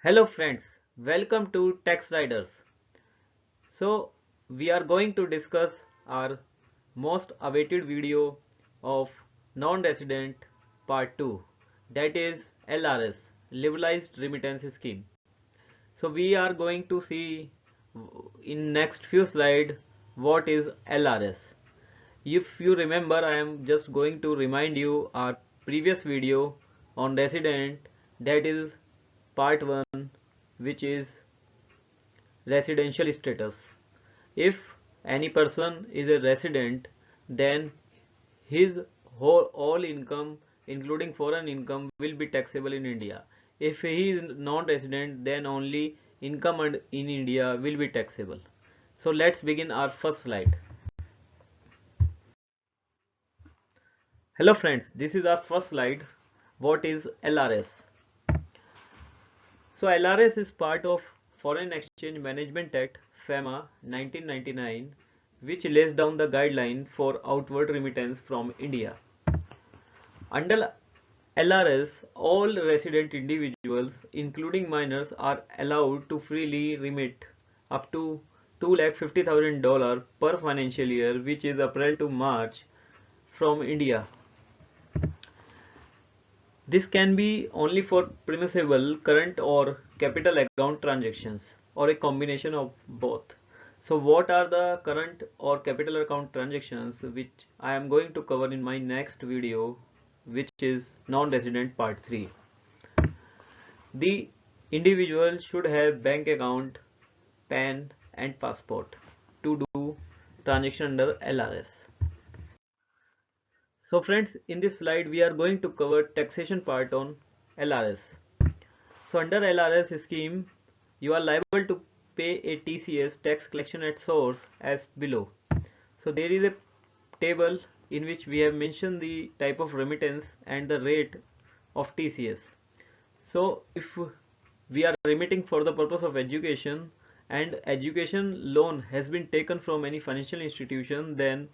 Hello friends, welcome to Tax Riders. So we are going to discuss our most awaited video of non-resident part 2, that is LRS, Liberalized Remittance Scheme. So we are going to see in next few slides what is LRS. If you remember, I am just going to remind you our previous video on resident, that is part 1, which is residential status. If any person is a resident, then his all income including foreign income will be taxable in India. If he is non-resident, then only income in India will be taxable. So let's begin our first slide. Hello friends, this is our first slide. What is LRS? So LRS is part of Foreign Exchange Management Act FEMA 1999, which lays down the guideline for outward remittance from India. Under LRS, all resident individuals, including minors, are allowed to freely remit up to $250,000 per financial year, which is April to March, from India. This can be only for permissible current or capital account transactions or a combination of both. So what are the current or capital account transactions, which I am going to cover in my next video, which is non-resident part 3. The individual should have bank account, PAN and passport to do transaction under LRS. So friends, in this slide we are going to cover taxation part on LRS. So under LRS scheme, you are liable to pay a TCS, tax collection at source, as below. So there is a table in which we have mentioned the type of remittance and the rate of TCS. So if we are remitting for the purpose of education and education loan has been taken from any financial institution, then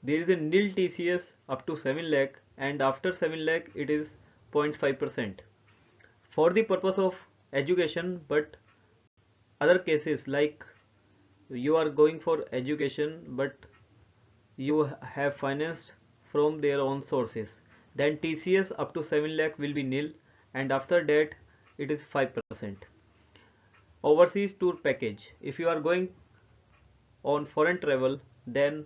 there is a nil TCS up to 7 lakh, and after 7 lakh it is 0.5% for the purpose of education. But other cases, like you are going for education but you have financed from their own sources, then TCS up to 7 lakh will be nil, and after that it is 5%. Overseas tour package, if you are going on foreign travel, then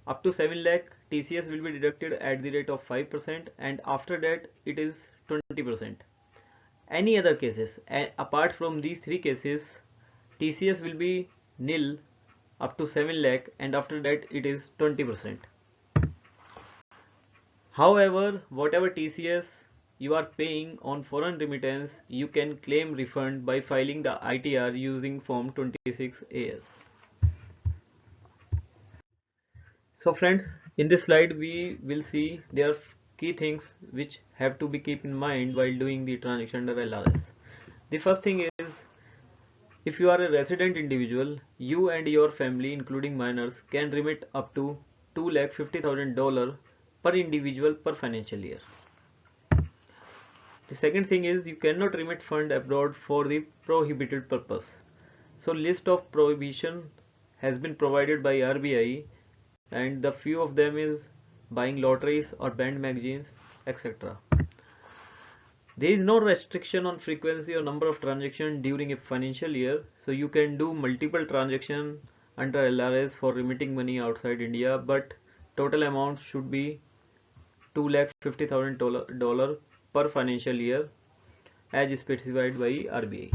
up to 7 lakh TCS will be deducted at the rate of 5%, and after that it is 20%. Any other cases apart from these three cases, TCS will be nil up to 7 lakh, and after that it is 20%. However, whatever TCS you are paying on foreign remittance, you can claim refund by filing the ITR using form 26AS. So friends, in this slide we will see there are key things which have to be keep in mind while doing the transaction under LRS. The first thing is, if you are a resident individual, you and your family including minors can remit up to $250,000 per individual per financial year. The second thing is, you cannot remit fund abroad for the prohibited purpose. So list of prohibition has been provided by RBI, and the few of them is buying lotteries or banned magazines, etc. There is no restriction on frequency or number of transactions during a financial year, so you can do multiple transactions under LRS for remitting money outside India, but total amount should be $250,000 per financial year as specified by RBI.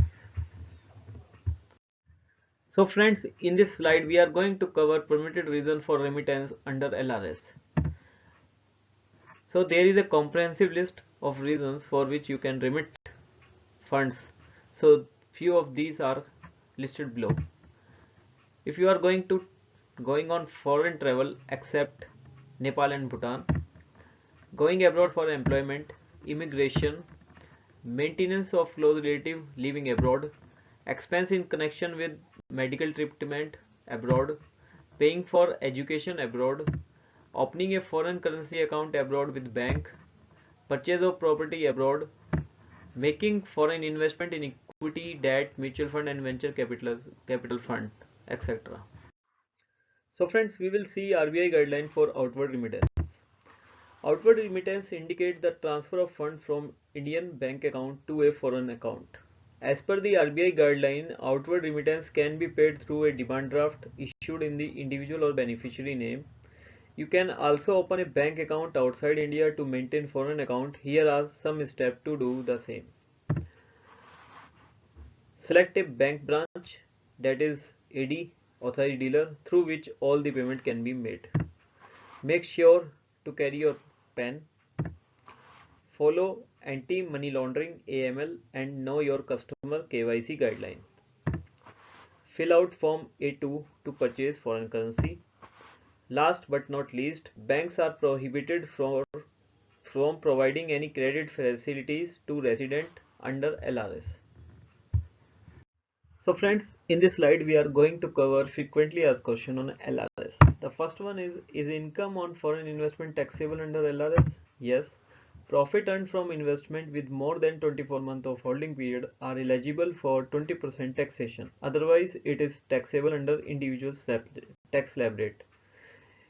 So friends, in this slide we are going to cover permitted reason for remittance under LRS. So there is a comprehensive list of reasons for which you can remit funds. So few of these are listed below. If you are going on foreign travel except Nepal and Bhutan, going abroad for employment, immigration, maintenance of close relative living abroad, expense in connection with medical treatment abroad, paying for education abroad, opening a foreign currency account abroad with bank, purchase of property abroad, making foreign investment in equity, debt, mutual fund and venture capital fund, etc. So friends, we will see RBI guideline for outward remittance. Outward remittance indicates the transfer of funds from Indian bank account to a foreign account. As per the RBI guideline, outward remittance can be paid through a demand draft issued in the individual or beneficiary name. You can also open a bank account outside India to maintain foreign account. Here are some steps to do the same. Select a bank branch, that is AD, authorized dealer, through which all the payment can be made. Make sure to carry your PAN. Follow anti-money laundering AML and know your customer KYC guideline. Fill out form A2 to purchase foreign currency. Last but not least, banks are prohibited from providing any credit facilities to resident under LRS. So friends, in this slide we are going to cover frequently asked question on LRS. The first one is income on foreign investment taxable under LRS? Yes. Profit earned from investment with more than 24 months of holding period are eligible for 20% taxation. Otherwise, it is taxable under individual tax slab rate.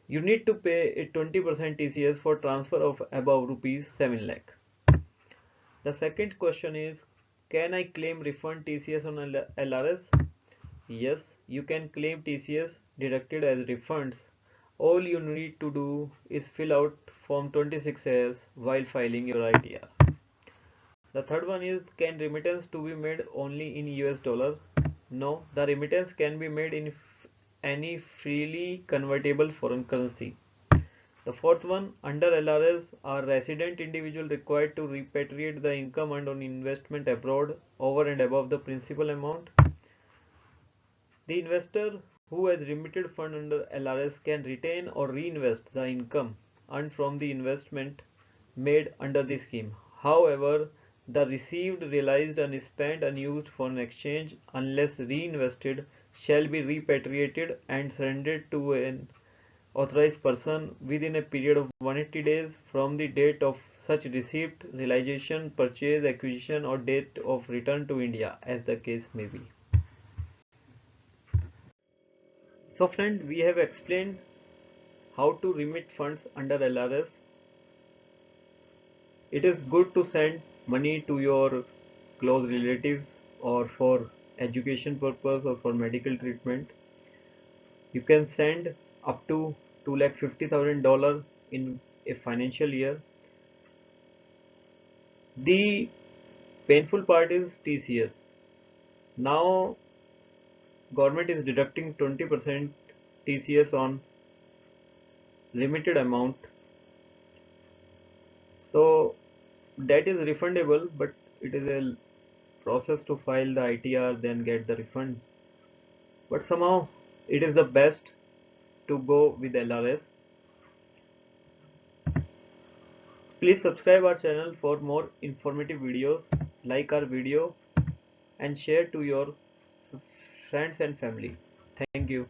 You need to pay a 20% TCS for transfer of above rupees 7 lakh. The second question is, can I claim refund TCS on LRS? Yes, you can claim TCS deducted as refunds. All you need to do is fill out Form 26A while filing your ITR. The third one is, can remittance to be made only in US dollar? No, the remittance can be made in any freely convertible foreign currency. The fourth one, under LRS, are resident individual required to repatriate the income earned on investment abroad over and above the principal amount? The investor who has remitted fund under LRS can retain or reinvest the income earned from the investment made under the scheme. However, the received, realized, unspent, unused foreign exchange, unless reinvested, shall be repatriated and surrendered to an authorized person within a period of 180 days from the date of such receipt, realization, purchase, acquisition, or date of return to India, as the case may be. So friend, we have explained how to remit funds under LRS. It is good to send money to your close relatives or for education purpose or for medical treatment. You can send up to $250,000 in a financial year. The painful part is TCS. Now government is deducting 20% TCS on remitted amount. So that is refundable, but it is a process to file the ITR then get the refund. But somehow it is the best to go with LRS. Please subscribe our channel for more informative videos, like our video and share to your friends and family. Thank you.